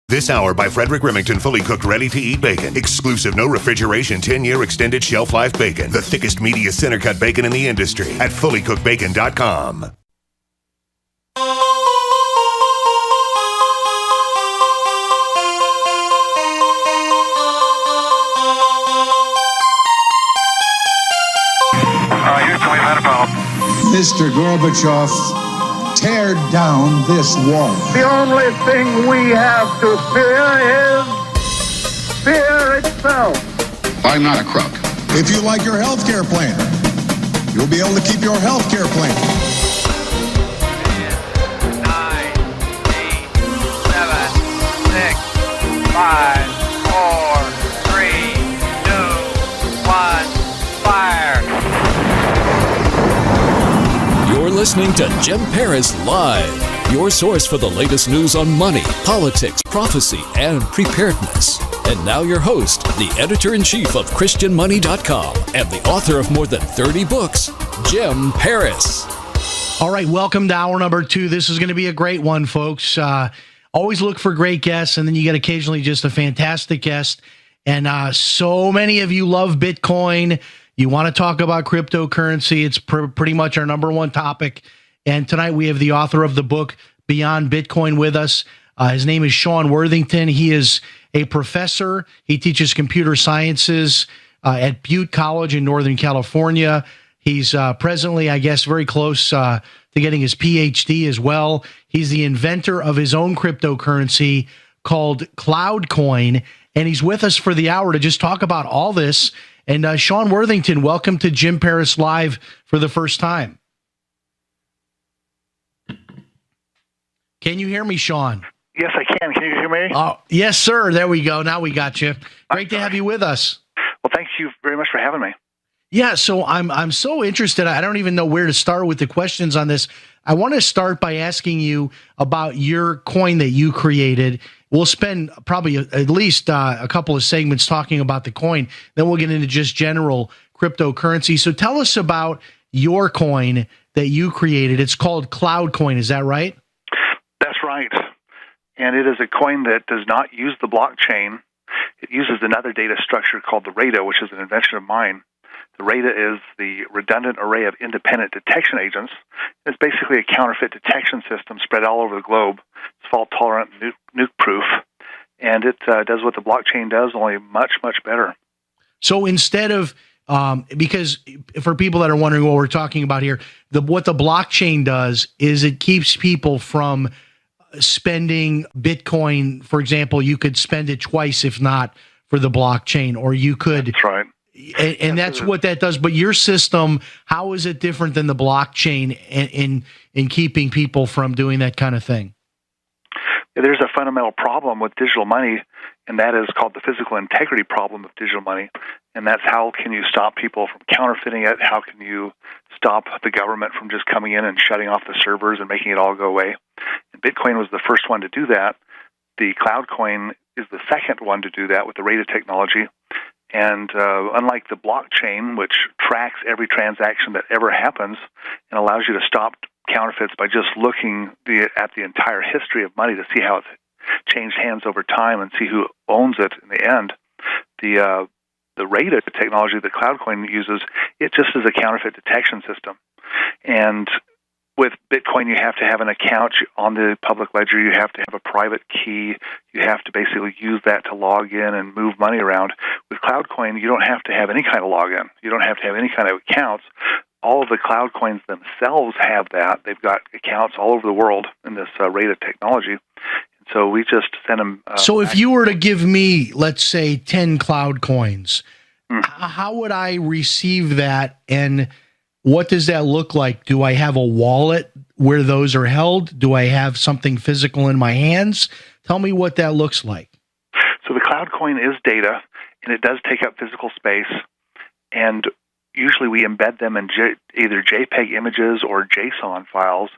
This hour by Frederick Remington fully cooked, ready-to-eat bacon. Exclusive, no refrigeration, 10-year extended shelf life bacon. The thickest, meatiest center-cut bacon in the industry at fullycookedbacon.com. Mr. Gorbachev, tear down this wall. The only thing we have to fear is fear itself. I'm not a crook. If you like your health care plan, you'll be able to keep your health care plan. 10, 9, 8, 7, 6, 5, 4, 3, 2, 1, fire. You're listening to Jim Paris Live, your source for the latest news on money, politics, prophecy, and preparedness. And now your host, the editor-in-chief of ChristianMoney.com and the author of more than 30 books, Jim Paris. All right, welcome to hour number 2. This is going to be a great one, folks. Always look for great guests, and then you get occasionally just a fantastic guest. And so many of you love Bitcoin. You want to talk about cryptocurrency. It's pretty much our number one topic. And tonight we have the author of the book, Beyond Bitcoin, with us. His name is Sean Worthington. He is a professor. He teaches computer sciences at Butte College in Northern California. He's presently, I guess, very close to getting his PhD as well. He's the inventor of his own cryptocurrency called CloudCoin. And he's with us for the hour to just talk about all this. And Sean Worthington, welcome to Jim Paris Live for the first time. Can you hear me, Sean? Yes, I can. Can you hear me? Oh, yes, sir. There we go. Now we got you. Great to have you with us. Well, thank you very much for having me. Yeah, so I'm so interested. I don't even know where to start with the questions on this. I want to start by asking you about your coin that you created. We'll spend probably at least a couple of segments talking about the coin. Then we'll get into just general cryptocurrency. So tell us about your coin that you created. It's called CloudCoin. Is that right? That's right. And it is a coin that does not use the blockchain. It uses another data structure called the RAIDA, which is an invention of mine. The RAIDA is the redundant array of independent detection agents. It's basically a counterfeit detection system spread all over the globe. It's fault-tolerant, nuke-proof, and it does what the blockchain does, only much, much better. So instead of, because for people that are wondering what we're talking about here, what the blockchain does is it keeps people from spending Bitcoin. For example, you could spend it twice if not for the blockchain, or you could... That's right. And that's what that does. But your system, how is it different than the blockchain in keeping people from doing that kind of thing? There's a fundamental problem with digital money, and that is called the physical integrity problem of digital money. And that's how can you stop people from counterfeiting it? How can you stop the government from just coming in and shutting off the servers and making it all go away? And Bitcoin was the first one to do that. The CloudCoin is the second one to do that with the RAIDA technology. And unlike the blockchain, which tracks every transaction that ever happens and allows you to stop counterfeits by just looking at the entire history of money to see how it's changed hands over time and see who owns it in the end, the RAIDA technology that CloudCoin uses, it just is a counterfeit detection system. And with Bitcoin, you have to have an account on the public ledger. You have to have a private key. You have to basically use that to log in and move money around. With CloudCoin, you don't have to have any kind of login. You don't have to have any kind of accounts. All of the CloudCoins themselves have that. They've got accounts all over the world in this RAIDA technology. And so we just send them... so if you were to give me, let's say, 10 CloudCoins, how would I receive that, and what does that look like? Do I have a wallet where those are held? Do I have something physical in my hands? Tell me what that looks like. So the CloudCoin is data, and it does take up physical space. And usually we embed them in either JPEG images or JSON files.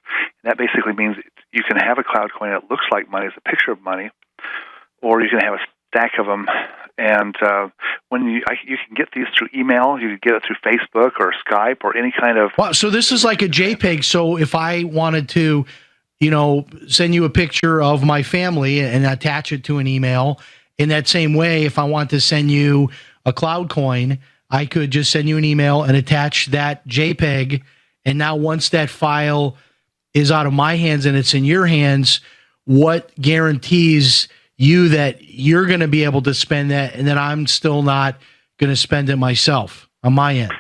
And that basically means you can have a CloudCoin that looks like money, it's a picture of money, or you can have a stack of them. And when you can get these through email, you can get it through Facebook or Skype or any kind of... Wow, so this is like a JPEG. So if I wanted to send you a picture of my family and attach it to an email. In that same way, if I want to send you a CloudCoin, I could just send you an email and attach that JPEG. And now once that file is out of my hands and it's in your hands, what guarantees you that you're going to be able to spend that and that I'm still not going to spend it myself on my end?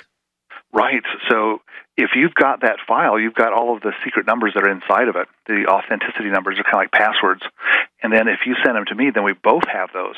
Right. So if you've got that file, you've got all of the secret numbers that are inside of it. The authenticity numbers are kind of like passwords. And then if you send them to me, then we both have those.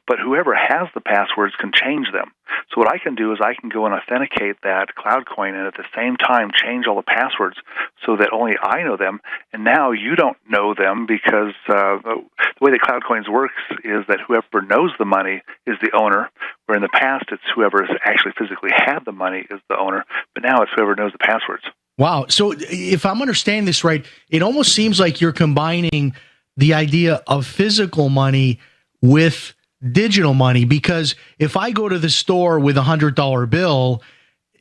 But whoever has the passwords can change them. So what I can do is I can go and authenticate that CloudCoin and at the same time change all the passwords so that only I know them. And now you don't know them because the way that CloudCoins works is that whoever knows the money is the owner, where in the past it's whoever has actually physically had the money is the owner, but now it's whoever knows the passwords. Wow. So if I'm understanding this right, it almost seems like you're combining the idea of physical money with digital money, because if I go to the store with $100 bill,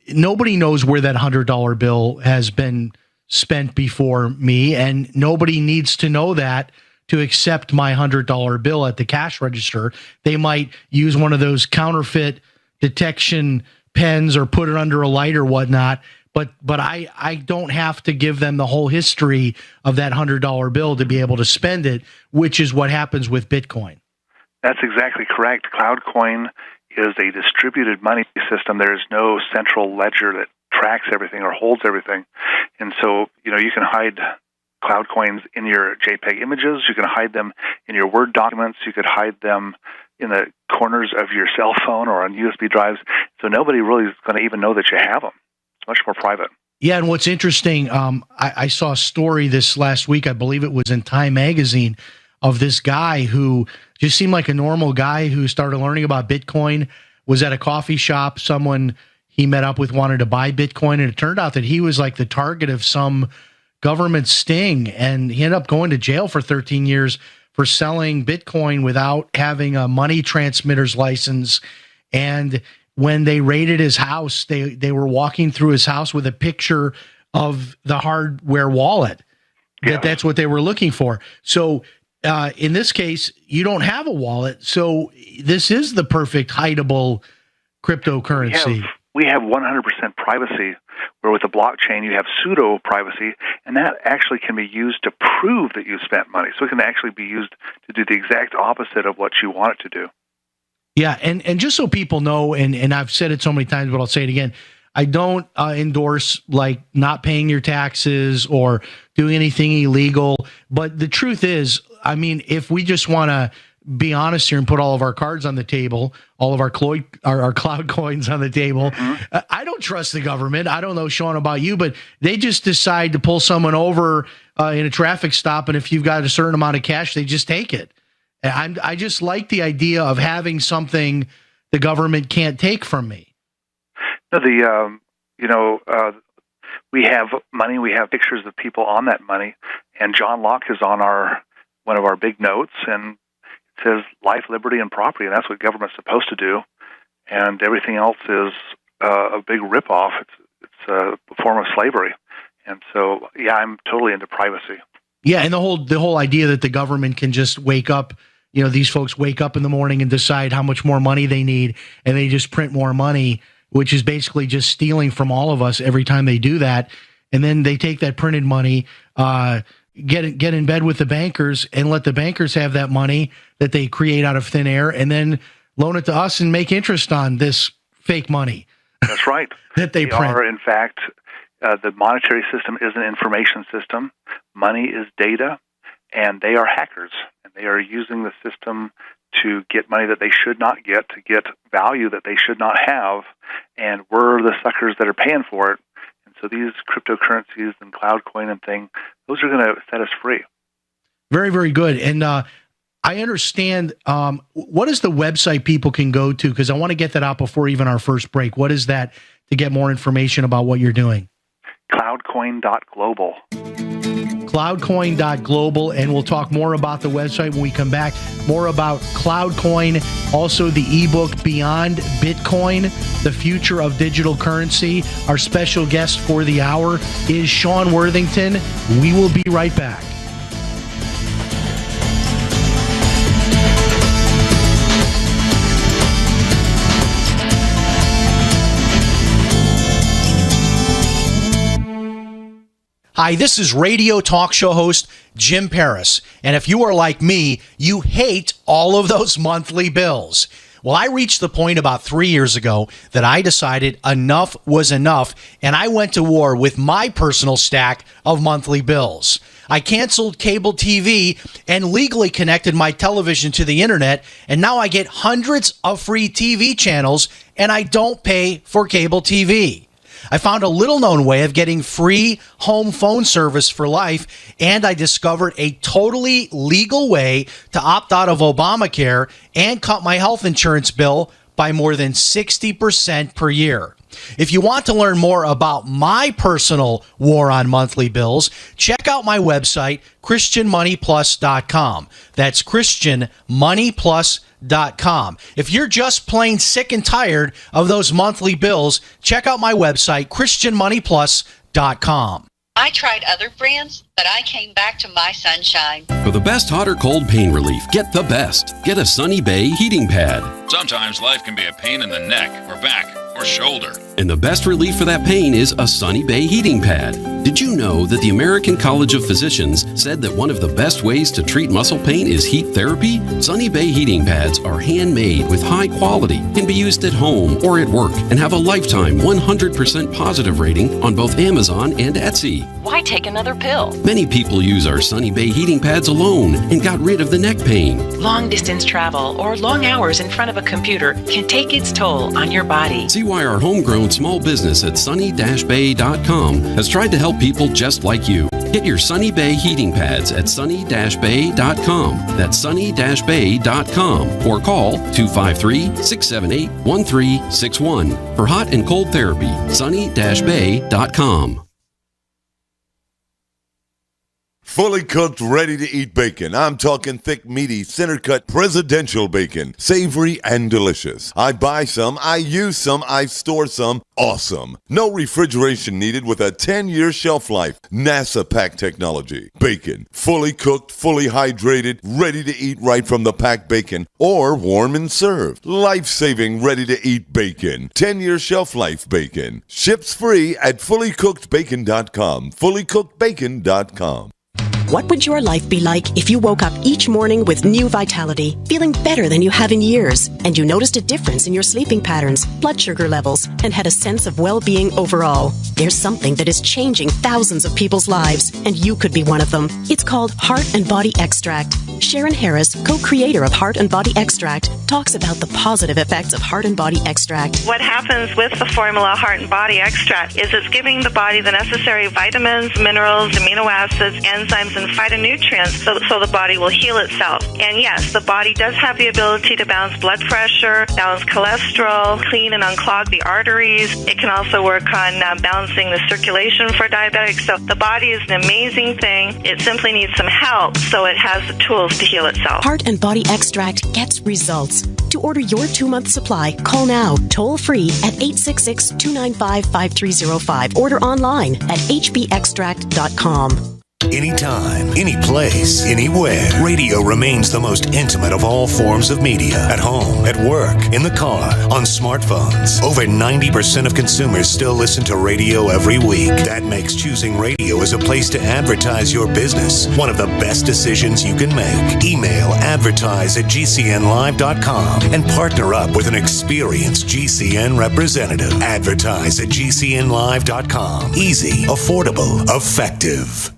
nobody knows where that $100 bill has been spent before me, and nobody needs to know that to accept my $100 bill at the cash register. They might use one of those counterfeit detection pens or put it under a light or whatnot, but I don't have to give them the whole history of that $100 bill to be able to spend it, which is what happens with Bitcoin. That's exactly correct. CloudCoin is a distributed money system. There is no central ledger that tracks everything or holds everything. And so, you can hide CloudCoins in your JPEG images. You can hide them in your Word documents. You could hide them in the corners of your cell phone or on USB drives. So nobody really is going to even know that you have them. It's much more private. Yeah, and what's interesting, I saw a story this last week, I believe it was in Time Magazine, of this guy who just seemed like a normal guy who started learning about Bitcoin, was at a coffee shop. Someone he met up with wanted to buy Bitcoin, and it turned out that he was like the target of some government sting, and he ended up going to jail for 13 years for selling Bitcoin without having a money transmitter's license. And when they raided his house, they were walking through his house with a picture of the hardware wallet. Yeah. That's what they were looking for. So in this case, you don't have a wallet, so this is the perfect hideable cryptocurrency. We have 100% privacy, where with the blockchain you have pseudo privacy, and that actually can be used to prove that you spent money. So it can actually be used to do the exact opposite of what you want it to do. Yeah, and just so people know, and I've said it so many times, but I'll say it again, I don't endorse like not paying your taxes or doing anything illegal. But the truth is, I mean, if we just want to be honest here and put all of our cards on the table, all of our cloud coins on the table, I don't trust the government. I don't know, Sean, about you, but they just decide to pull someone over in a traffic stop, and if you've got a certain amount of cash, they just take it. I just like the idea of having something the government can't take from me. No, we have money. We have pictures of people on that money, and John Locke is on one of our big notes, and it says life, liberty, and property, and that's what government's supposed to do. And everything else is a big ripoff. It's a form of slavery, and so yeah, I'm totally into privacy. Yeah, and the whole idea that the government can just wake up. These folks wake up in the morning and decide how much more money they need, and they just print more money, which is basically just stealing from all of us every time they do that. And then they take that printed money, get in bed with the bankers and let the bankers have that money that they create out of thin air and then loan it to us and make interest on this fake money. That's right. that they print. In fact, the monetary system is an information system. Money is data, and they are hackers. And they are using the system to get money that they should not get, to get value that they should not have, and we're the suckers that are paying for it. And so these cryptocurrencies and CloudCoin and thing, those are going to set us free. Very, very good. And I understand, what is the website people can go to? Because I want to get that out before even our first break. What is that to get more information about what you're doing? CloudCoin.global. CloudCoin.global, and we'll talk more about the website when we come back. More about CloudCoin, also the ebook Beyond Bitcoin, the future of digital currency. Our special guest for the hour is Sean Worthington. We will be right back. Hi, this is radio talk show host Jim Paris. And if you are like me, you hate all of those monthly bills. Well, I reached the point about 3 years ago that I decided enough was enough, and I went to war with my personal stack of monthly bills. I canceled cable TV and legally connected my television to the internet, and now I get hundreds of free TV channels, and I don't pay for cable TV. I found a little-known way of getting free home phone service for life, and I discovered a totally legal way to opt out of Obamacare and cut my health insurance bill by more than 60% per year. If you want to learn more about my personal war on monthly bills, check out my website, ChristianMoneyPlus.com. That's ChristianMoneyPlus.com. If you're just plain sick and tired of those monthly bills, check out my website, ChristianMoneyPlus.com. I tried other brands, but I came back to my Sunshine. For the best hot or cold pain relief, get the best. Get a Sunny Bay heating pad. Sometimes life can be a pain in the neck or back or shoulder. And the best relief for that pain is a Sunny Bay heating pad. Did you know that the American College of Physicians said that one of the best ways to treat muscle pain is heat therapy? Sunny Bay heating pads are handmade with high quality, can be used at home or at work, and have a lifetime 100% positive rating on both Amazon and Etsy. Why take another pill? Many people use our Sunny Bay heating pads alone and got rid of the neck pain. Long distance travel or long hours in front of a computer can take its toll on your body. See why our homegrown small business at sunny-bay.com has tried to help people just like you. Get your Sunny Bay heating pads at sunny-bay.com. That's sunny-bay.com or call 253-678-1361 for hot and cold therapy. sunny-bay.com. Fully cooked, ready-to-eat bacon. I'm talking thick, meaty, center-cut presidential bacon. Savory and delicious. I buy some, I use some, I store some. Awesome. No refrigeration needed with a 10-year shelf life. NASA-packed technology. Bacon. Fully cooked, fully hydrated, ready to eat right from the packed bacon or warm and served. Life-saving, ready-to-eat bacon. 10-year shelf life bacon. Ships free at fullycookedbacon.com. Fullycookedbacon.com. What would your life be like if you woke up each morning with new vitality, feeling better than you have in years, and you noticed a difference in your sleeping patterns, blood sugar levels, and had a sense of well-being overall? There's something that is changing thousands of people's lives, and you could be one of them. It's called Heart and Body Extract. Sharon Harris, co-creator of Heart and Body Extract, talks about the positive effects of Heart and Body Extract. What happens with the formula Heart and Body Extract is it's giving the body the necessary vitamins, minerals, amino acids, enzymes, and phytonutrients so the body will heal itself. And yes, the body does have the ability to balance blood pressure, balance cholesterol, clean and unclog the arteries. It can also work on balancing the circulation for diabetics. So the body is an amazing thing. It simply needs some help so it has the tools to heal itself. Heart and Body Extract gets results. To order your 2-month supply, call now, toll free at 866-295-5305. Order online at hbextract.com. Anytime, any place, anywhere. Radio remains the most intimate of all forms of media. At home, at work, in the car, on smartphones. Over 90% of consumers still listen to radio every week. That makes choosing radio as a place to advertise your business one of the best decisions you can make. Email advertise@gcnlive.com and partner up with an experienced GCN representative. Advertise@gcnlive.com. Easy, affordable, effective.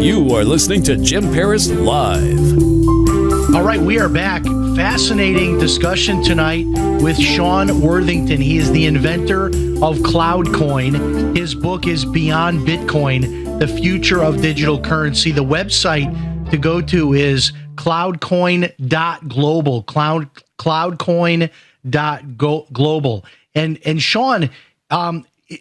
You are listening to Jim Paris Live. All right, we are back. Fascinating discussion tonight with Sean Worthington. He is the inventor of CloudCoin. His book is Beyond Bitcoin, The Future of Digital Currency. The website to go to is cloudcoin.global. Cloudcoin.global. And Sean,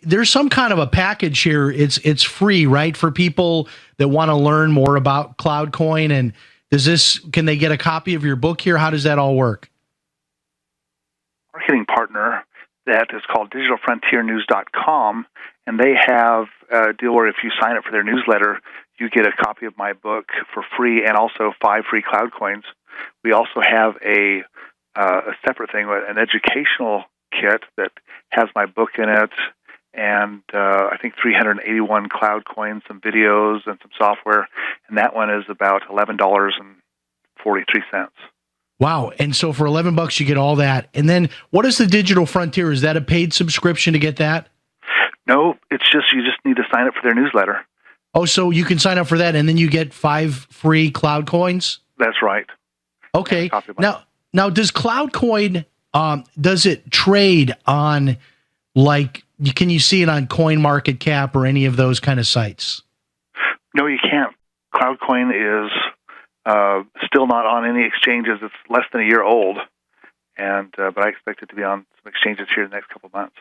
there's some kind of a package here. It's free, right, for people that want to learn more about CloudCoin. And can they get a copy of your book here? How does that all work? Marketing partner that is called digitalfrontiernews.com, and they have a deal where if you sign up for their newsletter, you get a copy of my book for free and also 5 free CloudCoins. We also have a separate thing, an educational kit that has my book in it, and I think 381 CloudCoins, some videos, and some software, and that one is about $11.43. Wow. And so for $11 you get all that. And then what is the Digital Frontier? Is that a paid subscription to get that? No, it's just you just need to sign up for their newsletter. Oh, so you can sign up for that and then you get 5 free CloudCoins? That's right. Okay. Now does CloudCoin does it trade on, like, can you see it on CoinMarketCap or any of those kind of sites? No, you can't. CloudCoin is still not on any exchanges. It's less than a year old, and but I expect it to be on some exchanges here in the next couple of months.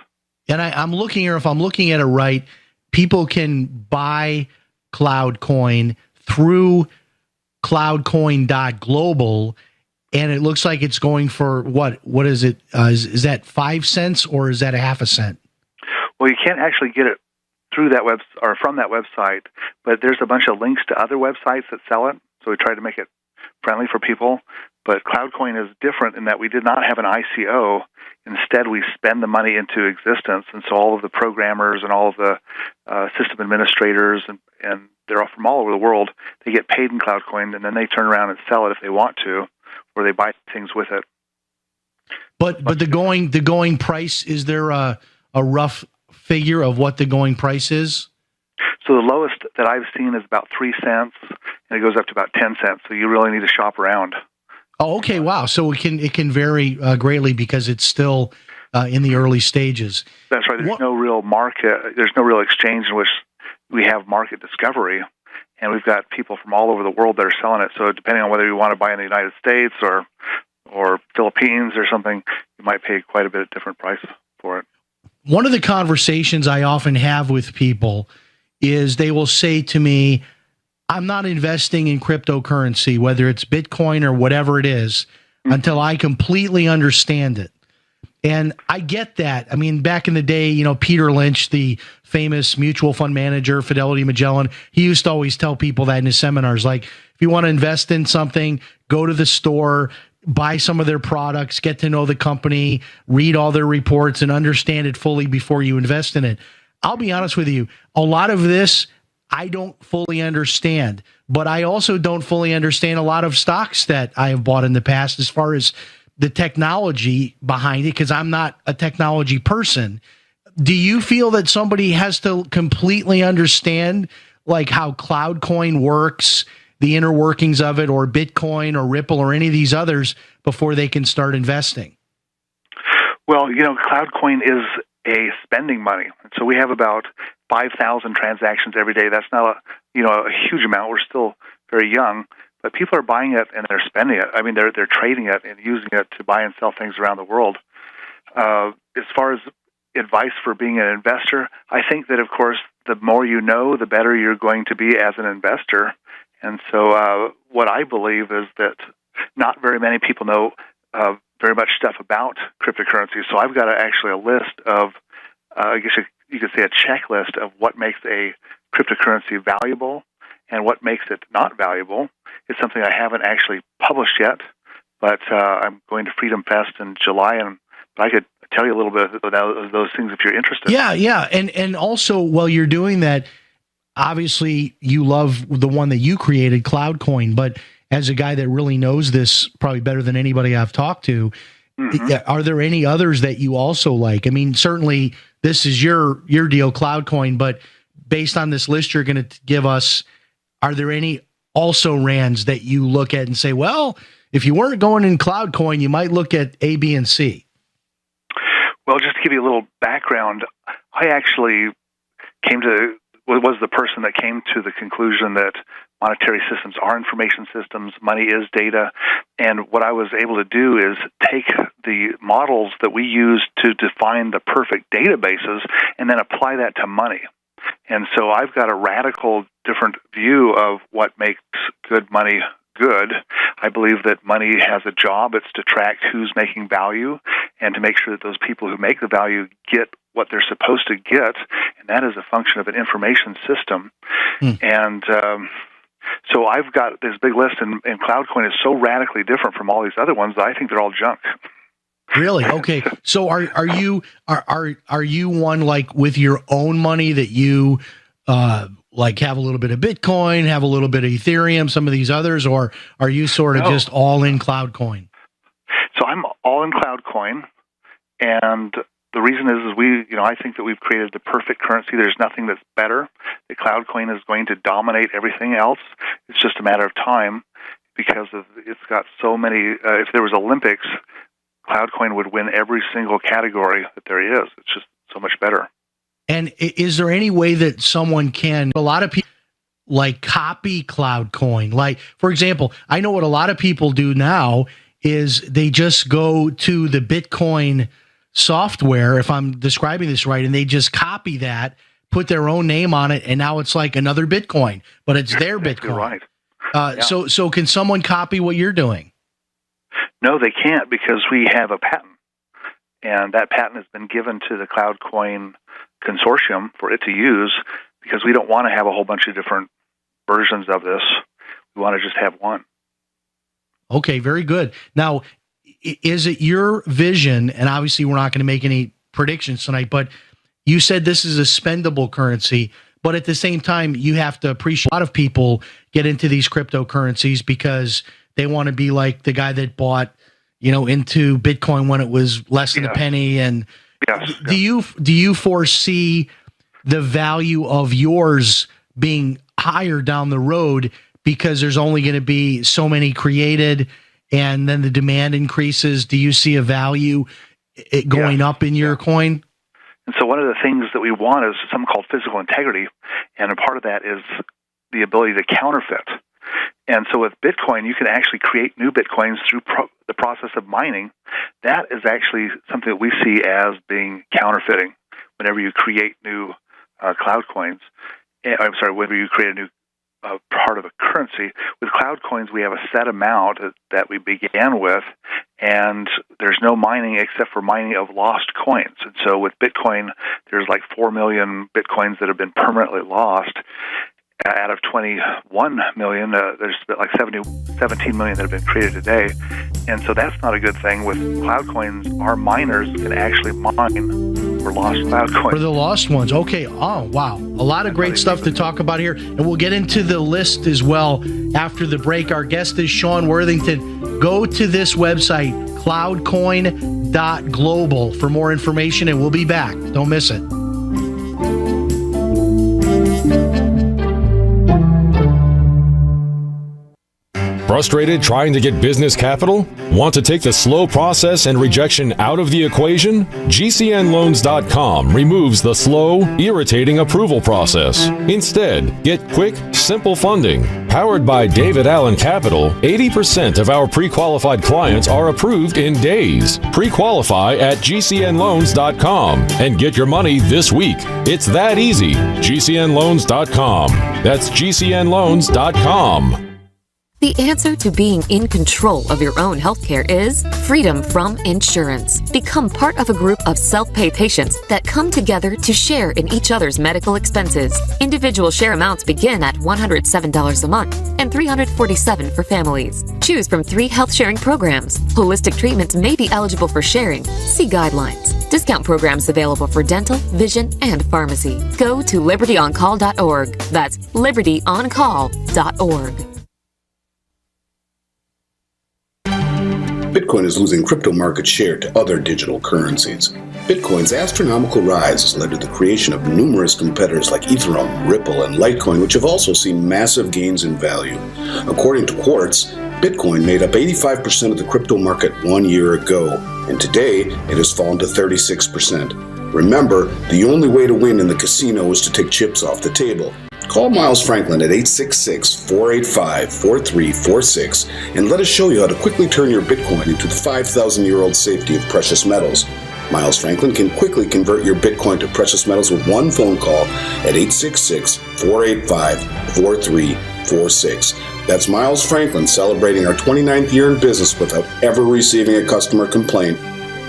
And I'm looking here, if I'm looking at it right, people can buy CloudCoin through cloudcoin.global, and it looks like it's going for what is it? Is that 5 cents or is that a half a cent? Well, you can't actually get it through that web or from that website, but there's a bunch of links to other websites that sell it. So we try to make it friendly for people. But CloudCoin is different in that we did not have an ICO. Instead, we spend the money into existence. And so all of the programmers and all of the system administrators, and they're all from all over the world, they get paid in CloudCoin, and then they turn around and sell it if they want to, or they buy things with it. But the going price, is there a rough figure of what the going price is? So the lowest that I've seen is about 3 cents, and it goes up to about 10 cents. So you really need to shop around. Oh, okay. Wow. So it can vary greatly because it's still in the early stages. That's right. There's no real market. There's no real exchange in which we have market discovery, and we've got people from all over the world that are selling it. So depending on whether you want to buy in the United States or Philippines or something, you might pay quite a bit of different price for it. One of the conversations I often have with people is they will say to me, I'm not investing in cryptocurrency, whether it's Bitcoin or whatever it is, until I completely understand it. And I get that. I mean, back in the day, Peter Lynch, the famous mutual fund manager, Fidelity Magellan, he used to always tell people that in his seminars, like, if you want to invest in something, go to the store, buy some of their products, get to know the company, read all their reports, and understand it fully before you invest in it. I'll be honest with you, a lot of this I don't fully understand, but I also don't fully understand a lot of stocks that I have bought in the past as far as the technology behind it, because I'm not a technology person. Do you feel that somebody has to completely understand like how CloudCoin works, the inner workings of it, or Bitcoin or Ripple or any of these others before they can start investing? Well, CloudCoin is a spending money. So we have about 5,000 transactions every day. That's not a huge amount. We're still very young, but people are buying it and they're spending it. I mean, they're trading it and using it to buy and sell things around the world. As far as advice for being an investor, I think that, of course, the more you know, the better you're going to be as an investor. And so what I believe is that not very many people know very much stuff about cryptocurrency. So I've got actually a list of, I guess you could say a checklist of what makes a cryptocurrency valuable and what makes it not valuable. It's something I haven't actually published yet, but I'm going to Freedom Fest in July, and I could tell you a little bit about those things if you're interested. Yeah. And also, while you're doing that, obviously you love the one that you created, CloudCoin, but as a guy that really knows this probably better than anybody I've talked to, are there any others that you also like? I mean, certainly this is your deal, CloudCoin, but based on this list you're going to give us, are there any also RANds that you look at and say, well, if you weren't going in CloudCoin, you might look at A, B, and C? Well, just to give you a little background, I actually was the person that came to the conclusion that monetary systems are information systems, money is data, and what I was able to do is take the models that we use to define the perfect databases and then apply that to money. And so I've got a radical different view of what makes good money good. I believe that money has a job. It's to track who's making value and to make sure that those people who make the value get what they're supposed to get, and that is a function of an information system. And so I've got this big list, and CloudCoin is so radically different from all these other ones that I think they're all junk. Really? Okay. So are you one like with your own money that you like have a little bit of Bitcoin, have a little bit of Ethereum, some of these others, or are you sort of just all in CloudCoin? So I'm all in CloudCoin, and the reason is I think that we've created the perfect currency. There's nothing that's better. The CloudCoin is going to dominate everything else. It's just a matter of time because it's got so many. If there was Olympics, CloudCoin would win every single category that there is. It's just so much better. And is there any way that someone can? A lot of people like copy CloudCoin. Like, for example, I know what a lot of people do now is they just go to the Bitcoin software, if I'm describing this right, and they just copy that, put their own name on it, and now it's like another Bitcoin, but it's their Bitcoin. Right. So can someone copy what you're doing? No, they can't, because we have a patent, and that patent has been given to the CloudCoin consortium for it to use, because we don't want to have a whole bunch of different versions of this. We want to just have one. Okay, very good. Now, is it your vision, and obviously we're not going to make any predictions tonight, but you said this is a spendable currency, but at the same time, you have to appreciate a lot of people get into these cryptocurrencies because they want to be like the guy that bought, into Bitcoin when it was less than a penny. And do you foresee the value of yours being higher down the road because there's only going to be so many created, and then the demand increases? Do you see a value going up in your coin? And so one of the things that we want is something called physical integrity, and a part of that is the ability to counterfeit. And so with Bitcoin, you can actually create new Bitcoins through the process of mining. That is actually something that we see as being counterfeiting. Whenever you create new CloudCoins, whenever you create a new part of a currency. With CloudCoins, we have a set amount that we began with, and there's no mining except for mining of lost coins. And so with Bitcoin, there's like 4 million Bitcoins that have been permanently lost. Out of 21 million, there's like 17 million that have been created today. And so that's not a good thing. With CloudCoins, our miners can actually mine for lost CloudCoins. For the lost ones. Okay. Oh, wow. A lot of great stuff to talk about here. And we'll get into the list as well after the break. Our guest is Sean Worthington. Go to this website, cloudcoin.global, for more information, and we'll be back. Don't miss it. Frustrated trying to get business capital? Want to take the slow process and rejection out of the equation? GCNloans.com removes the slow, irritating approval process. Instead, get quick, simple funding. Powered by David Allen Capital, 80% of our pre-qualified clients are approved in days. Pre-qualify at GCNloans.com and get your money this week. It's that easy. GCNloans.com. That's GCNloans.com. The answer to being in control of your own healthcare is freedom from insurance. Become part of a group of self-pay patients that come together to share in each other's medical expenses. Individual share amounts begin at $107 a month and $347 for families. Choose from 3 health sharing programs. Holistic treatments may be eligible for sharing. See guidelines. Discount programs available for dental, vision, and pharmacy. Go to libertyoncall.org. That's libertyoncall.org. Bitcoin is losing crypto market share to other digital currencies. Bitcoin's astronomical rise has led to the creation of numerous competitors like Ethereum, Ripple, and Litecoin, which have also seen massive gains in value. According to Quartz, Bitcoin made up 85% of the crypto market 1 year ago, and today it has fallen to 36%. Remember, the only way to win in the casino is to take chips off the table. Call Miles Franklin at 866-485-4346 and let us show you how to quickly turn your Bitcoin into the 5,000-year-old safety of precious metals. Miles Franklin can quickly convert your Bitcoin to precious metals with one phone call at 866-485-4346. That's Miles Franklin celebrating our 29th year in business without ever receiving a customer complaint.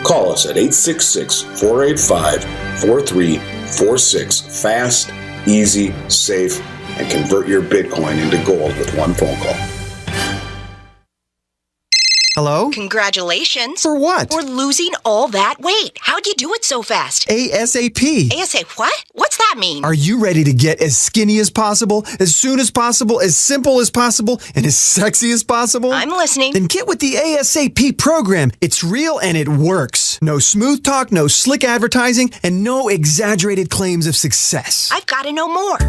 Call us at 866-485-4346. Fast, easy, safe, and convert your Bitcoin into gold with one phone call. Hello? Congratulations. For what? For losing all that weight. How'd you do it so fast? ASAP. ASAP what? What's that mean? Are you ready to get as skinny as possible, as soon as possible, as simple as possible, and as sexy as possible? I'm listening. Then get with the ASAP program. It's real and it works. No smooth talk, no slick advertising, and no exaggerated claims of success. I've got to know more.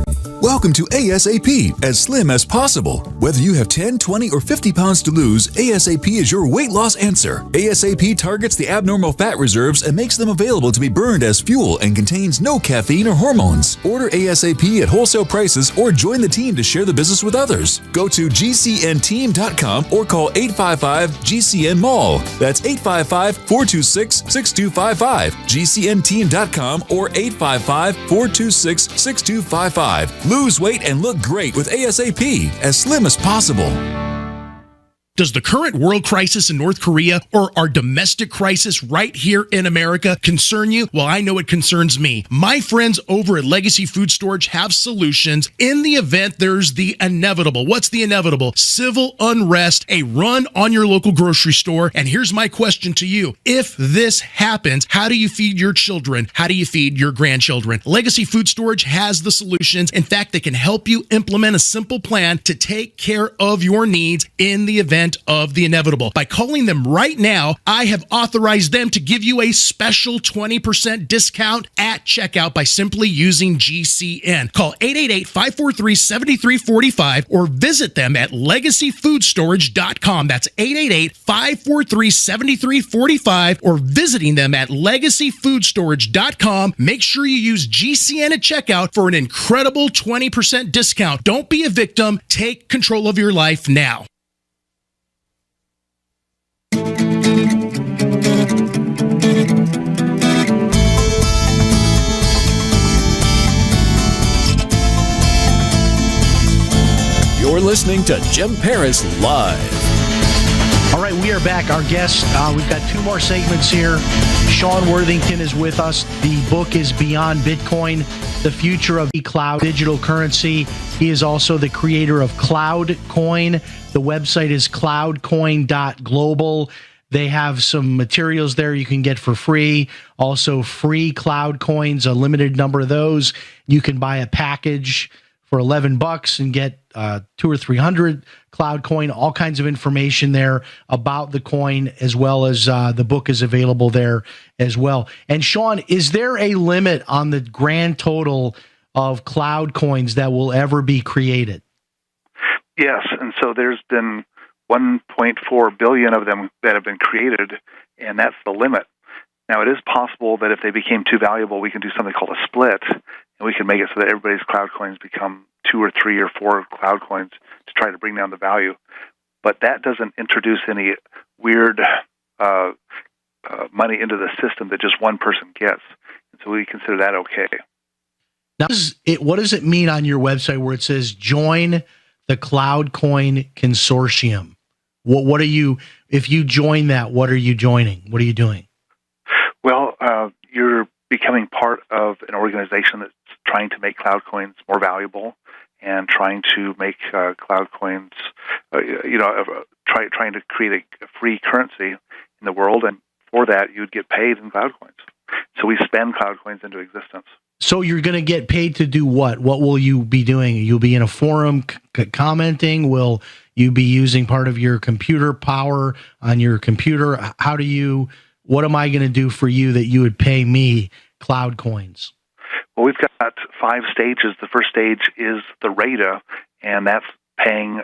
Welcome to ASAP, as slim as possible. Whether you have 10, 20, or 50 pounds to lose, ASAP is your weight loss answer. ASAP targets the abnormal fat reserves and makes them available to be burned as fuel and contains no caffeine or hormones. Order ASAP at wholesale prices or join the team to share the business with others. Go to gcnteam.com or call 855-GCN-MALL. That's 855-426-6255. gcnteam.com or 855-426-6255. Lose weight and look great with ASAP, as slim as possible. Does the current world crisis in North Korea or our domestic crisis right here in America concern you? Well, I know it concerns me. My friends over at Legacy Food Storage have solutions in the event there's the inevitable. What's the inevitable? Civil unrest, a run on your local grocery store. And here's my question to you. If this happens, how do you feed your children? How do you feed your grandchildren? Legacy Food Storage has the solutions. In fact, they can help you implement a simple plan to take care of your needs in the event of the inevitable. By calling them right now, I have authorized them to give you a special 20% discount at checkout by simply using GCN. Call 888-543-7345 or visit them at legacyfoodstorage.com. That's 888-543-7345 or visiting them at legacyfoodstorage.com. Make sure you use GCN at checkout for an incredible 20% discount. Don't be a victim. Take control of your life now. You're listening to Jim Paris Live. All right, we are back. Our guest, we've got two more segments here. Sean Worthington is with us. The book is Beyond Bitcoin, the Future of Cloud Digital Currency. He is also the creator of CloudCoin. The website is cloudcoin.global. They have some materials there you can get for free. Also, free cloud coins, a limited number of those. You can buy a package for $11 and get 200 or 300 cloud coin. All kinds of information there about the coin, as well as the book is available there as well. And Sean, is there a limit on the grand total of cloud coins that will ever be created? Yes, and so there's been 1.4 billion of them that have been created, and that's the limit. Now, it is possible that if they became too valuable, we can do something called a split, and we can make it so that everybody's cloud coins become 2 or 3 or 4 cloud coins to try to bring down the value. But that doesn't introduce any weird money into the system that just one person gets. And so we consider that okay. Now, what does it mean on your website where it says join the CloudCoin Consortium? What are you, if you join that, what are you joining? What are you doing? Well, you're becoming part of an organization that's trying to make cloud coins more valuable and trying to make cloud coins, trying to create a free currency in the world. And for that, you'd get paid in cloud coins. So we spend cloud coins into existence. So you're going to get paid to do what? What will you be doing? You'll be in a forum commenting? Will you be using part of your computer power on your computer? What am I going to do for you that you would pay me cloud coins? Well, we've got 5 stages. The first stage is the RAIDA, and that's paying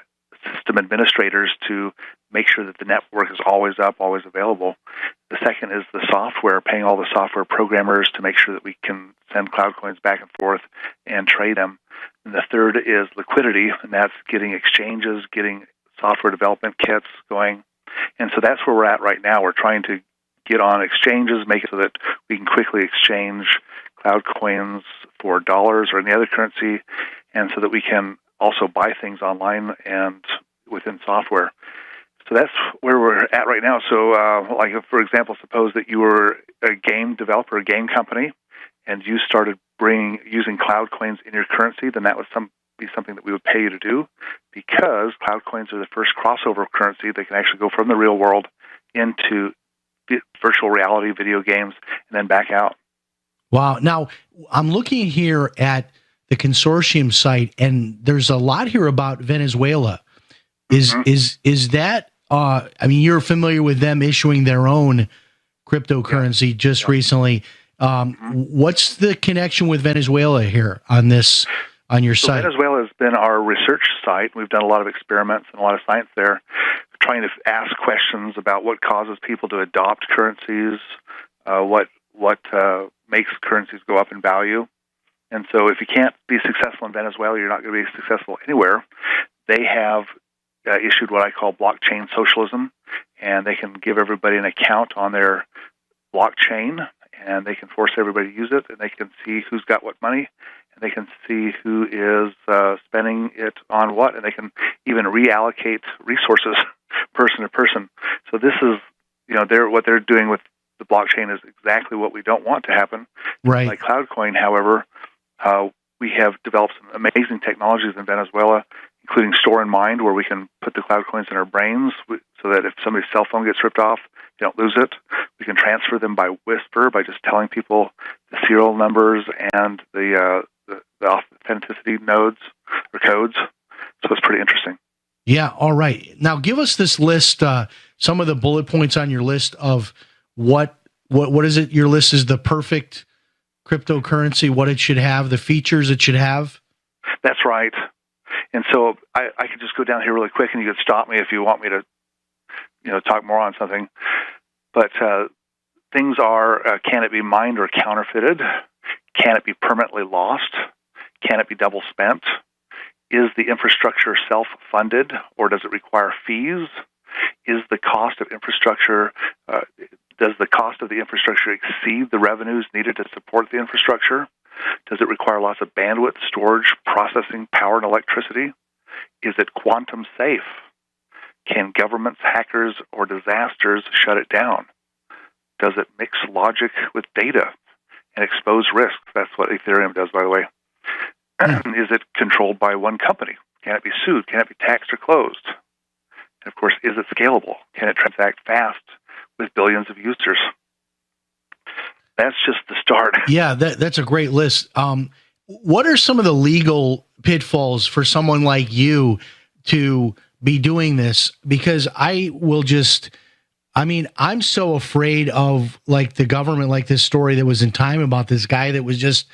system administrators to make sure that the network is always up, always available. The second is the software, paying all the software programmers to make sure that we can send cloud coins back and forth and trade them. And the third is liquidity, and that's getting exchanges, getting software development kits going. And so that's where we're at right now. We're trying to get on exchanges, make it so that we can quickly exchange cloud coins for dollars or any other currency, and so that we can also buy things online and within software. So that's where we're at right now. So, like, for example, suppose that you were a game developer, a game company, and you started using cloud coins in your currency, then that would be something that we would pay you to do, because cloud coins are the first crossover currency. They can actually go from the real world into virtual reality video games and then back out. Wow. Now, I'm looking here at the consortium site, and there's a lot here about Venezuela. Is that, I mean, you're familiar with them issuing their own cryptocurrency just recently. What's the connection with Venezuela here on your site? Venezuela has been our research site. We've done a lot of experiments and a lot of science there, trying to ask questions about what causes people to adopt currencies, what makes currencies go up in value. And so if you can't be successful in Venezuela, you're not going to be successful anywhere. They have issued what I call blockchain socialism, and they can give everybody an account on their blockchain, and they can force everybody to use it, and they can see who's got what money, and they can see who is spending it on what, and they can even reallocate resources person to person. So this is, what they're doing with the blockchain is exactly what we don't want to happen. Right. Like CloudCoin, however, we have developed some amazing technologies in Venezuela, including store in mind, where we can put the cloud coins in our brains so that if somebody's cell phone gets ripped off, they don't lose it. We can transfer them by whisper, by just telling people the serial numbers and the authenticity nodes or codes. So it's pretty interesting. Yeah. All right. Now give us this list, some of the bullet points on your list of what is it? Your list is the perfect cryptocurrency, what it should have, the features it should have. That's right. And so I could just go down here really quick, and you could stop me if you want me to, talk more on something. But things are, can it be mined or counterfeited? Can it be permanently lost? Can it be double spent? Is the infrastructure self-funded, or does it require fees? Is the cost of infrastructure, does the cost of the infrastructure exceed the revenues needed to support the infrastructure? Does it require lots of bandwidth, storage, processing, power, and electricity? Is it quantum safe? Can governments, hackers, or disasters shut it down? Does it mix logic with data and expose risks? That's what Ethereum does, by the way. Is it controlled by one company? Can it be sued? Can it be taxed or closed? And of course, is it scalable? Can it transact fast with billions of users? That's just the start. Yeah, that's a great list. What are some of the legal pitfalls for someone like you to be doing this? Because I'm so afraid of, like, the government, like this story that was in Time about this guy that was just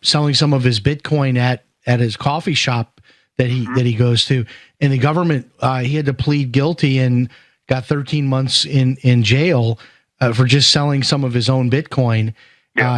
selling some of his Bitcoin at his coffee shop that he goes to, and the government, he had to plead guilty and got 13 months in jail for just selling some of his own Bitcoin. Yeah.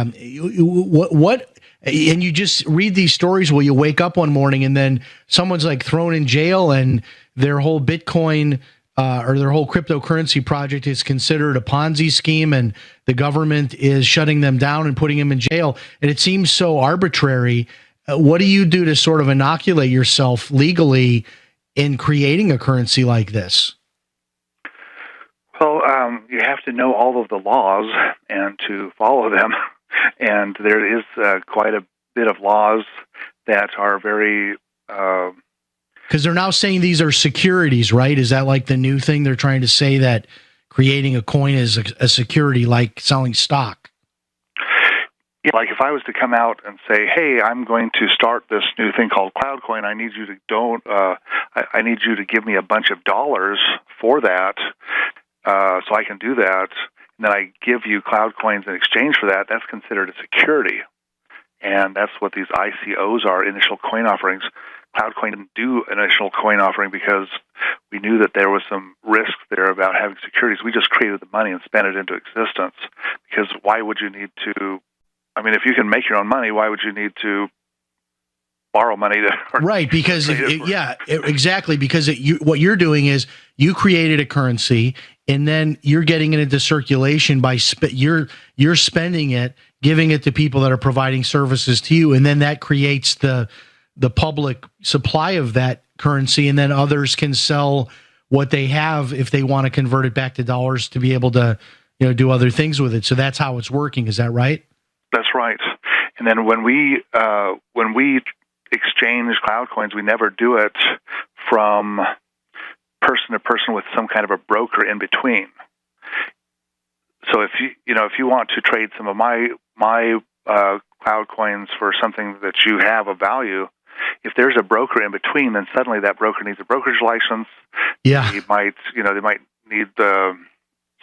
And you just read these stories where you wake up one morning and then someone's like thrown in jail and their whole Bitcoin or their whole cryptocurrency project is considered a Ponzi scheme, and the government is shutting them down and putting them in jail. And it seems so arbitrary. What do you do to sort of inoculate yourself legally in creating a currency like this? Well, you have to know all of the laws and to follow them. And there is quite a bit of laws that are very... Because they're now saying these are securities, right? Is that like the new thing? They're trying to say that creating a coin is a security, like selling stock. Yeah, like if I was to come out and say, "Hey, I'm going to start this new thing called CloudCoin. I need you to I need you to give me a bunch of dollars for that, so I can do that." And then I give you cloud coins in exchange for that. That's considered a security, and that's what these ICOs are, initial coin offerings. CloudCoin didn't do initial coin offering because we knew that there was some risk there about having securities. We just created the money and spent it into existence. Because why would you need to? I mean, if you can make your own money, why would you need to borrow money to? Right, because exactly. Because what you're doing is you created a currency, and then you're getting it into circulation by you're spending it, giving it to people that are providing services to you, and then that creates the public supply of that currency, and then others can sell what they have if they want to convert it back to dollars to be able to, do other things with it. So that's how it's working. Is that right? That's right. And then when we exchange CloudCoins, we never do it from person to person with some kind of a broker in between. So if you want to trade some of my CloudCoins for something that you have of value, if there's a broker in between, then suddenly that broker needs a brokerage license. Yeah, they might need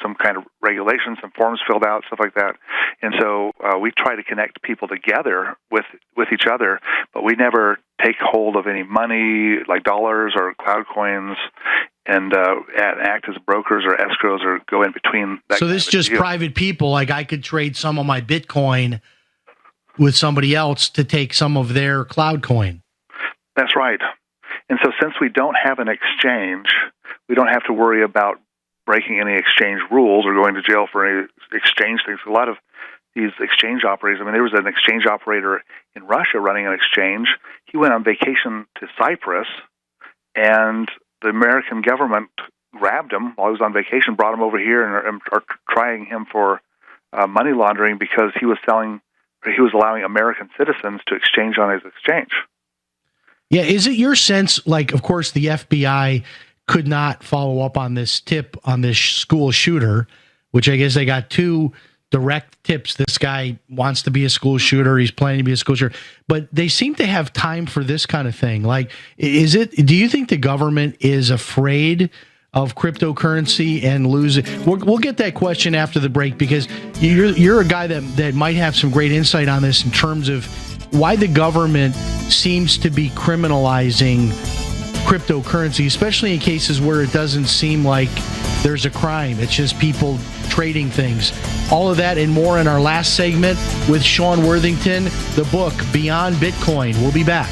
some kind of regulations, some forms filled out, stuff like that. And so we try to connect people together with each other, but we never take hold of any money like dollars or CloudCoins and act as brokers or escrows or go in between. So this is just private people. Like I could trade some of my Bitcoin with somebody else to take some of their CloudCoin. That's right. And so since we don't have an exchange, we don't have to worry about breaking any exchange rules or going to jail for any exchange things. A lot of these exchange operators, there was an exchange operator in Russia running an exchange. He went on vacation to Cyprus, and the American government grabbed him while he was on vacation, brought him over here, and are trying him for money laundering because he was allowing American citizens to exchange on his exchange. Yeah, is it your sense, like, of course, the FBI could not follow up on this tip on this school shooter, which I guess they got 2 direct tips. This guy wants to be a school shooter. He's planning to be a school shooter. But they seem to have time for this kind of thing. Like, do you think the government is afraid of cryptocurrency and lose it? We'll get that question after the break, because you're a guy that might have some great insight on this in terms of why the government seems to be criminalizing cryptocurrency, especially in cases where it doesn't seem like there's a crime. It's just people trading things. All of that and more in our last segment with Sean Worthington, the book Beyond Bitcoin. We'll be back.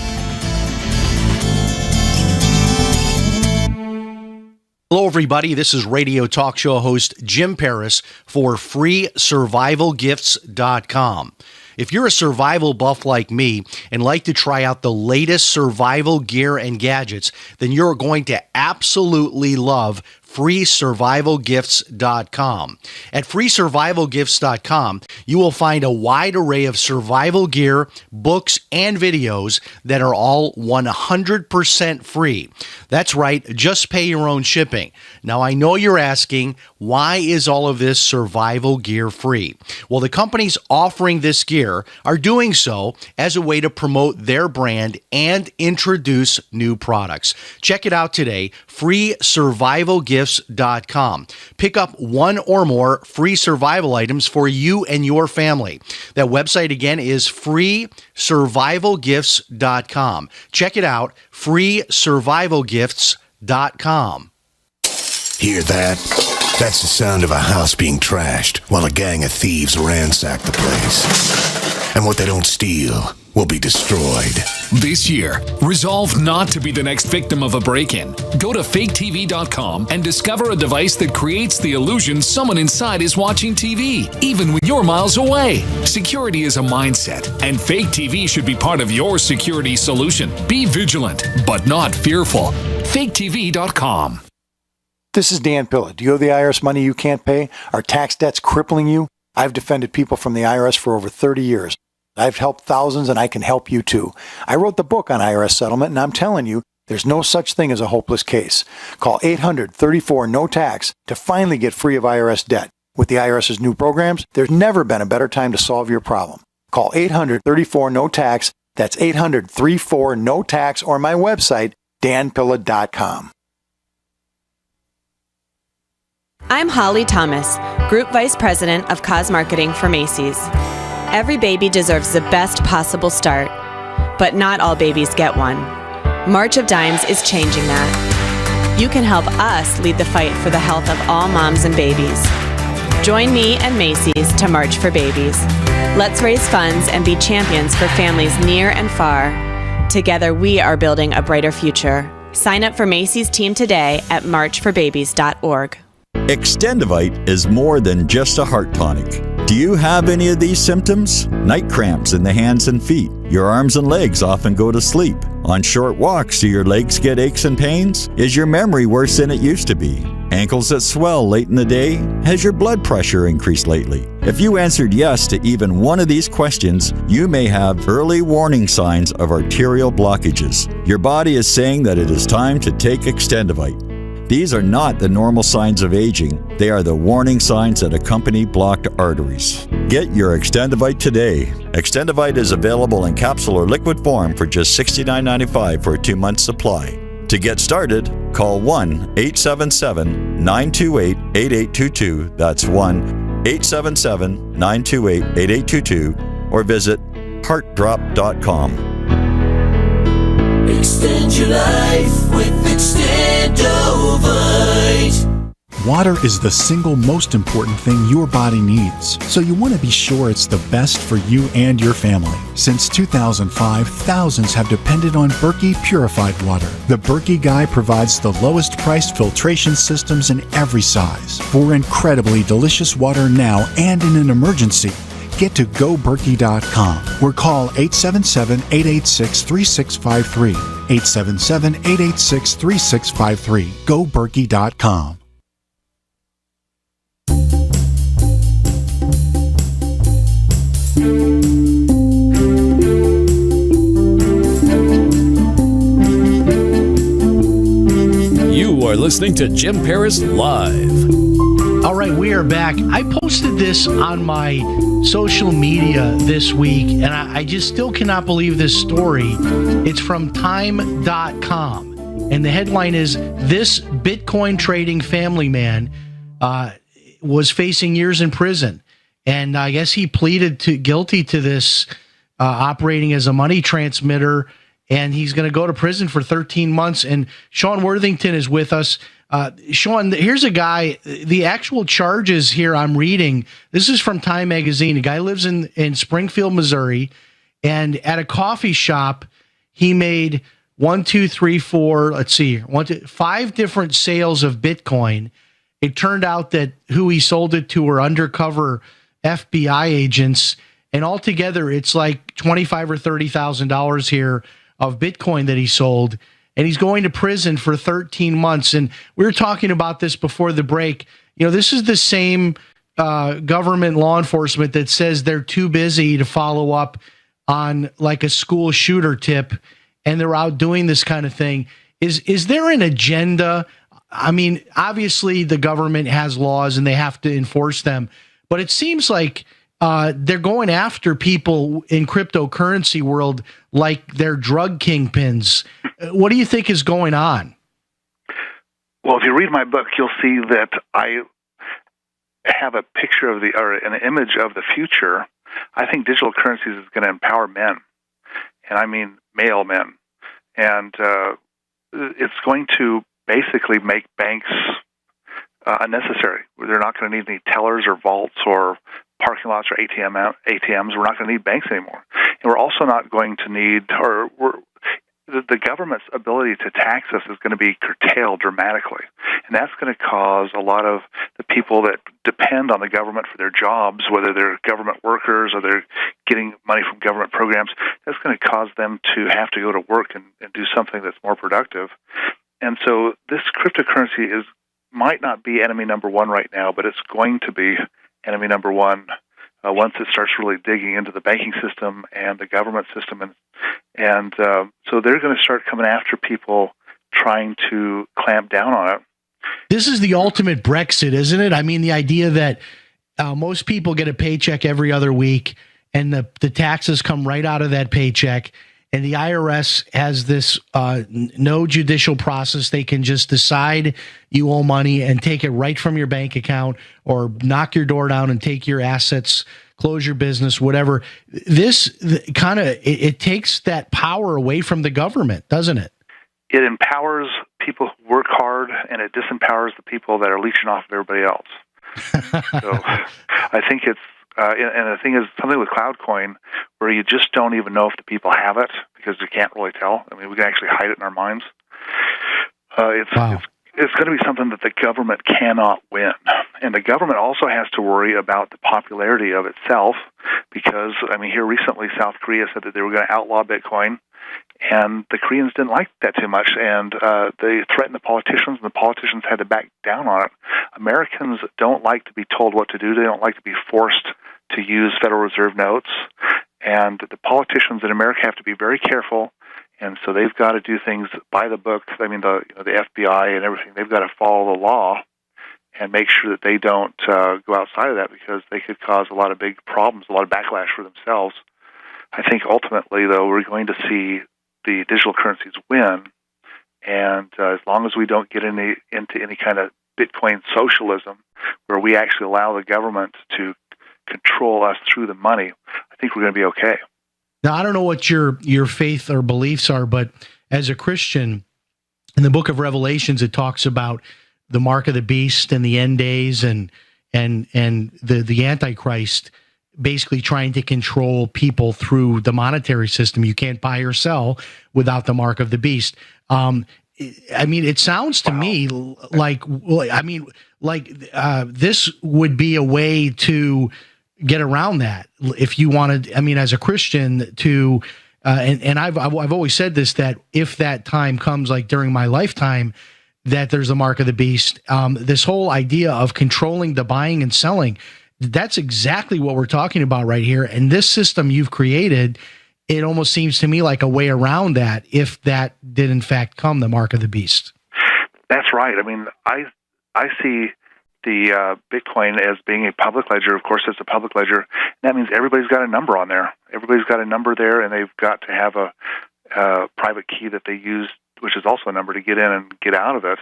Hello, everybody. This is radio talk show host Jim Paris for FreeSurvivalGifts.com. If you're a survival buff like me and like to try out the latest survival gear and gadgets, then you're going to absolutely love FreeSurvivalGifts.com. At FreeSurvivalGifts.com, you will find a wide array of survival gear, books, and videos that are all 100% free. That's right, just pay your own shipping. Now, I know you're asking, why is all of this survival gear free? Well, the companies offering this gear are doing so as a way to promote their brand and introduce new products. Check it out today, FreeSurvivalGifts.com. Pick up one or more free survival items for you and your family. That website again is FreeSurvivalGifts.com. Check it out, FreeSurvivalGifts.com. Hear that? That's the sound of a house being trashed while a gang of thieves ransack the place. And what they don't steal will be destroyed. This year, resolve not to be the next victim of a break-in. Go to faketv.com and discover a device that creates the illusion someone inside is watching TV, even when you're miles away. Security is a mindset, and Fake TV should be part of your security solution. Be vigilant, but not fearful. faketv.com. This is Dan Pilla. Do you owe the IRS money you can't pay? Are tax debts crippling you? I've defended people from the IRS for over 30 years. I've helped thousands, and I can help you too. I wrote the book on IRS settlement, and I'm telling you, there's no such thing as a hopeless case. Call 800-34-NO-TAX to finally get free of IRS debt. With the IRS's new programs, there's never been a better time to solve your problem. Call 800-34-NO-TAX. That's 800-34-NO-TAX, or my website, danpilla.com. I'm Holly Thomas, Group Vice President of Cause Marketing for Macy's. Every baby deserves the best possible start, but not all babies get one. March of Dimes is changing that. You can help us lead the fight for the health of all moms and babies. Join me and Macy's to March for Babies. Let's raise funds and be champions for families near and far. Together, we are building a brighter future. Sign up for Macy's team today at marchforbabies.org. Extendivite is more than just a heart tonic. Do you have any of these symptoms? Night cramps in the hands and feet. Your arms and legs often go to sleep. On short walks, do your legs get aches and pains? Is your memory worse than it used to be? Ankles that swell late in the day? Has your blood pressure increased lately? If you answered yes to even one of these questions, you may have early warning signs of arterial blockages. Your body is saying that it is time to take Extendivite. These are not the normal signs of aging. They are the warning signs that accompany blocked arteries. Get your Extendivite today. Extendivite is available in capsule or liquid form for just $69.95 for a 2-month supply. To get started, call 1-877-928-8822. That's 1-877-928-8822 or visit heartdrop.com. Extend your life with Extendovite. Water is the single most important thing your body needs, so you want to be sure it's the best for you and your family. Since 2005, thousands have depended on Berkey purified water. The Berkey Guy provides the lowest priced filtration systems in every size. For incredibly delicious water now and in an emergency, get to goberkey.com or call 877-886-3653. 877-886-3653. goberkey.com. You are listening to Jim Paris Live. All right, we are back. I posted this on my social media this week, and I just still cannot believe this story. It's from time.com, and the headline is, "This Bitcoin trading family man was facing years in prison." And I guess he pleaded guilty to this operating as a money transmitter, and he's going to go to prison for 13 months. And Sean Worthington is with us. Sean, here's a guy, the actual charges here I'm reading, this is from Time Magazine. A guy lives in Springfield, Missouri, and at a coffee shop, he made 5 different sales of Bitcoin. It turned out that who he sold it to were undercover FBI agents, and altogether it's like $25,000 or $30,000 here of Bitcoin that he sold. And he's going to prison for 13 months. And we were talking about this before the break. You know, this is the same government law enforcement that says they're too busy to follow up on like a school shooter tip, and they're out doing this kind of thing. Is there an agenda? I mean, obviously the government has laws and they have to enforce them, but it seems like they're going after people in cryptocurrency world like they're drug kingpins. What do you think is going on? Well, if you read my book, you'll see that I have a picture of an image of the future. I think digital currencies is going to empower men, and I mean male men, and it's going to basically make banks unnecessary. They're not going to need any tellers or vaults or parking lots or ATMs. We're not going to need banks anymore. And we're also not going to need, the government's ability to tax us is going to be curtailed dramatically. And that's going to cause a lot of the people that depend on the government for their jobs, whether they're government workers or they're getting money from government programs, that's going to cause them to have to go to work and do something that's more productive. And so this cryptocurrency might not be enemy number one right now, but it's going to be enemy number one once it starts really digging into the banking system and the government system. And so they're going to start coming after people trying to clamp down on it. This is the ultimate Brexit, isn't it? I mean, the idea that most people get a paycheck every other week, and the taxes come right out of that paycheck. And the IRS has this no judicial process. They can just decide you owe money and take it right from your bank account, or knock your door down and take your assets, close your business, whatever. This kind of, it takes that power away from the government, doesn't it? It empowers people who work hard, and it disempowers the people that are leeching off of everybody else. So I think it's, and the thing is, something with CloudCoin where you just don't even know if the people have it because you can't really tell. I mean, we can actually hide it in our minds. It's going to be something that the government cannot win. And the government also has to worry about the popularity of itself because, I mean, here recently South Korea said that they were going to outlaw Bitcoin, And the Koreans didn't like that too much, and they threatened the politicians, and the politicians had to back down on it. Americans don't like to be told what to do. They don't like to be forced to use Federal Reserve notes. And the politicians in America have to be very careful, and so they've got to do things by the book. I mean, the FBI and everything, they've got to follow the law and make sure that they don't go outside of that, because they could cause a lot of big problems, a lot of backlash for themselves. I think ultimately, though, we're going to see the digital currencies win, and as long as we don't get into any kind of Bitcoin socialism, where we actually allow the government to control us through the money, I think we're going to be okay. Now, I don't know what your faith or beliefs are, but as a Christian, in the book of Revelations, it talks about the mark of the beast and the end days and the Antichrist basically trying to control people through the monetary system. You can't buy or sell without the mark of the beast. I mean, it sounds to me like this would be a way to get around that. If you wanted, I mean, as a Christian to, and I've always said this, that if that time comes, like during my lifetime, that there's a mark of the beast, this whole idea of controlling the buying and selling, that's exactly what we're talking about right here. And this system you've created, it almost seems to me like a way around that, if that did in fact come, the mark of the beast. That's right. I mean, I see the Bitcoin as being a public ledger. Of course, it's a public ledger. That means everybody's got a number on there. Everybody's got a number there, and they've got to have a private key that they use, which is also a number to get in and get out of it.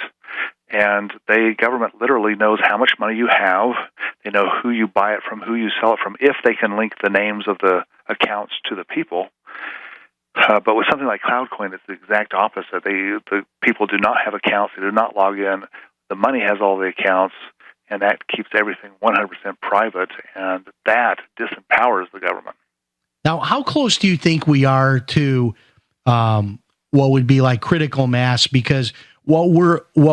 And the government literally knows how much money you have. They know who you buy it from, who you sell it from, if they can link the names of the accounts to the people. But with something like CloudCoin, it's the exact opposite. The people do not have accounts. They do not log in. The money has all the accounts, and that keeps everything 100% private, and that disempowers the government. Now, how close do you think we are to what would be like critical mass? Because what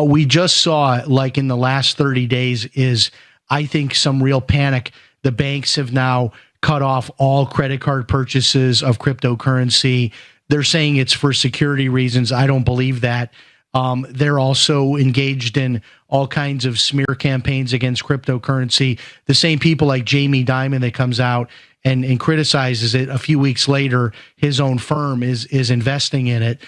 we just saw, like in the last 30 days, is, I think, some real panic. The banks have now cut off all credit card purchases of cryptocurrency. They're saying it's for security reasons. I don't believe that. They're also engaged in all kinds of smear campaigns against cryptocurrency. The same people like Jamie Dimon that comes out and criticizes it, a few weeks later, his own firm is investing in it.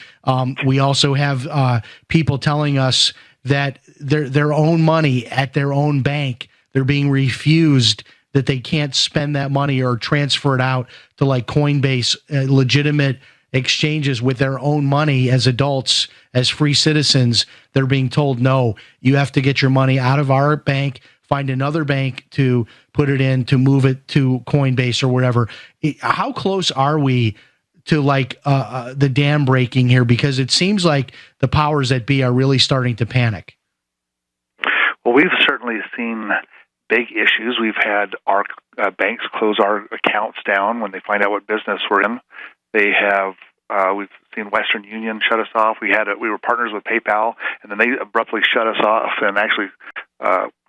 We also have people telling us that their own money at their own bank, they're being refused, that they can't spend that money or transfer it out to like Coinbase, legitimate exchanges with their own money as adults, as free citizens. They're being told, no, you have to get your money out of our bank, find another bank to put it in, to move it to Coinbase or whatever. How close are we to like the dam breaking here? Because it seems like the powers that be are really starting to panic. Well, we've certainly seen big issues. We've had our banks close our accounts down when they find out what business we're in. They have. We've seen Western Union shut us off. We were partners with PayPal, and then they abruptly shut us off and actually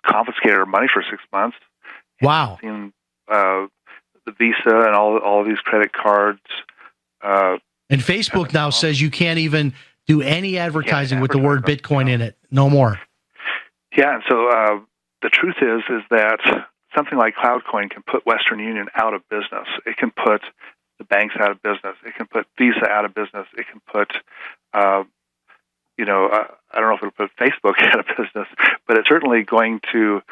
confiscated our money for 6 months. Wow. We've seen the Visa and all of these credit cards. And Facebook now says you can't even do any advertising with the word Bitcoin in it. No more. Yeah, and so the truth is that something like CloudCoin can put Western Union out of business. It can put the banks out of business. It can put Visa out of business. It can put, I don't know if it'll put Facebook out of business, but it's certainly going to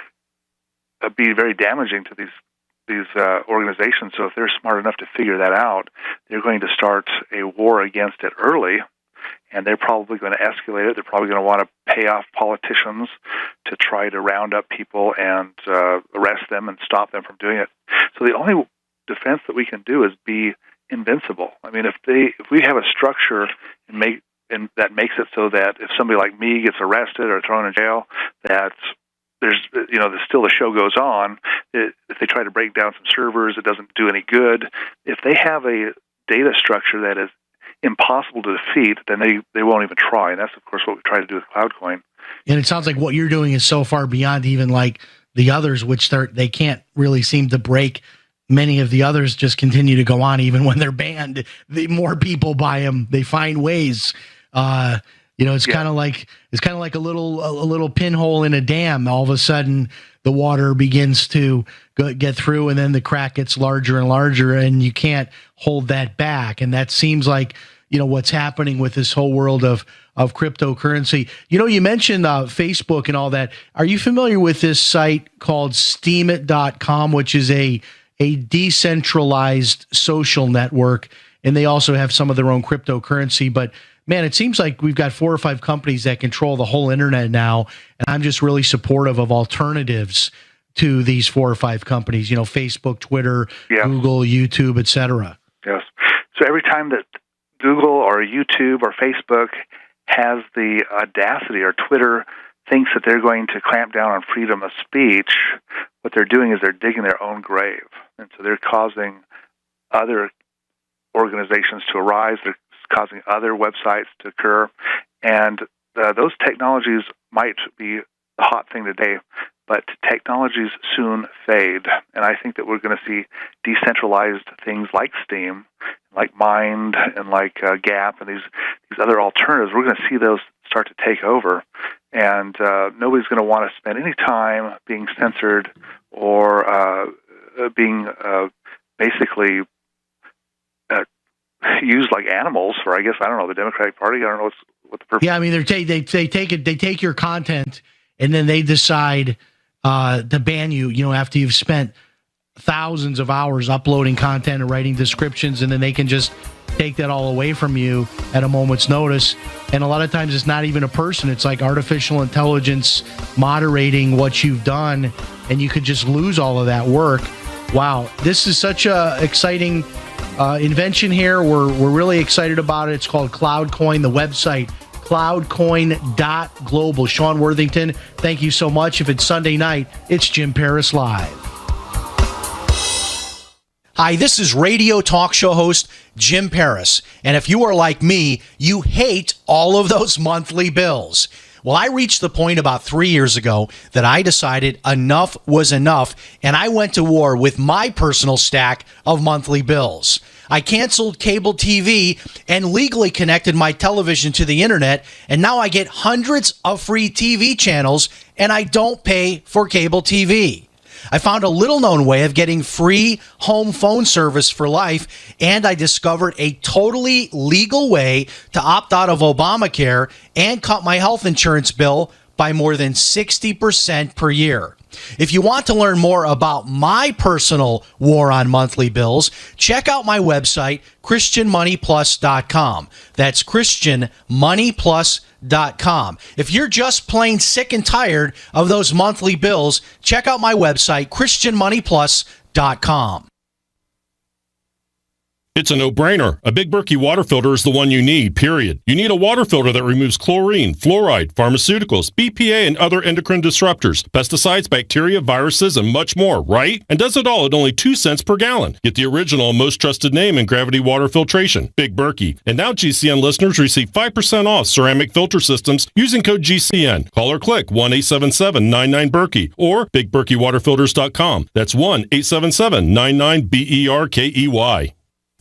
be very damaging to these organizations. So if they're smart enough to figure that out, they're going to start a war against it early, and they're probably going to escalate it. They're probably going to want to pay off politicians to try to round up people and arrest them and stop them from doing it. So the only defense that we can do is be invincible. I mean, if we have a structure and that makes it so that if somebody like me gets arrested or thrown in jail, that there's still the show goes on. If they try to break down some servers, it doesn't do any good. If they have a data structure that is impossible to defeat, then they won't even try. And that's, of course, what we try to do with CloudCoin. And it sounds like what you're doing is so far beyond even like the others, which they can't really seem to break many of the others just continue to go on even when they're banned. The more people buy them, they find ways. It's kind of like a little pinhole in a dam. All of a sudden, the water begins to get through, and then the crack gets larger and larger, and you can't hold that back. And that seems like what's happening with this whole world of cryptocurrency. You mentioned Facebook and all that. Are you familiar with this site called Steemit.com, which is a decentralized social network, and they also have some of their own cryptocurrency? But man, it seems like we've got 4 or 5 companies that control the whole internet now, and I'm just really supportive of alternatives to these 4 or 5 companies. Facebook, Twitter, Google, YouTube, etc. Yes. So every time that Google or YouTube or Facebook has the audacity, or Twitter thinks that they're going to clamp down on freedom of speech, what they're doing is they're digging their own grave. And so they're causing other organizations to arise. They're causing other websites to occur. And those technologies might be the hot thing today, but technologies soon fade. And I think that we're going to see decentralized things like Steem, like Mind, and like Gap, and these other alternatives. We're going to see those start to take over. And nobody's going to want to spend any time being censored or being basically used like animals for, I guess, I don't know, the Democratic Party. I don't know what the purpose. Yeah, I mean, they take your content, and then they decide to ban you. After you've spent thousands of hours uploading content and writing descriptions, and then they can just take that all away from you at a moment's notice. And a lot of times it's not even a person. It's like artificial intelligence moderating what you've done, and you could just lose all of that work. Wow, this is such a exciting invention here. We're really excited about it. It's called CloudCoin. The website, cloudcoin.global. Sean Worthington, thank you so much. If it's Sunday night, it's Jim Paris Live. Hi, this is radio talk show host Jim Paris. And if you are like me, you hate all of those monthly bills. Well, I reached the point about 3 years ago that I decided enough was enough, and I went to war with my personal stack of monthly bills. I canceled cable TV and legally connected my television to the internet, and now I get hundreds of free TV channels, and I don't pay for cable TV. I found a little-known way of getting free home phone service for life, and I discovered a totally legal way to opt out of Obamacare and cut my health insurance bill by more than 60% per year. If you want to learn more about my personal war on monthly bills, check out my website, ChristianMoneyPlus.com. That's ChristianMoneyPlus.com. If you're just plain sick and tired of those monthly bills, check out my website, ChristianMoneyPlus.com. It's a no-brainer. A Big Berkey water filter is the one you need, period. You need a water filter that removes chlorine, fluoride, pharmaceuticals, BPA, and other endocrine disruptors, pesticides, bacteria, viruses, and much more, right? And does it all at only 2 cents per gallon. Get the original, most trusted name in gravity water filtration, Big Berkey. And now GCN listeners receive 5% off ceramic filter systems using code GCN. Call or click 1-877-99-BERKEY or BigBerkeyWaterFilters.com. That's 1-877-99-BERKEY.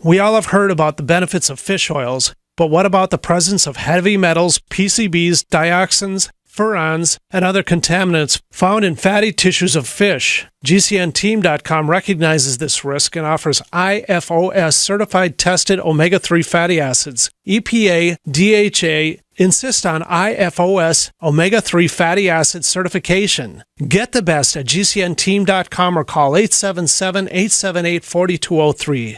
We all have heard about the benefits of fish oils, but what about the presence of heavy metals, PCBs, dioxins, furans, and other contaminants found in fatty tissues of fish? GCNteam.com recognizes this risk and offers IFOS certified tested omega-3 fatty acids. EPA, DHA insist on IFOS omega-3 fatty acid certification. Get the best at GCNteam.com or call 877-878-4203.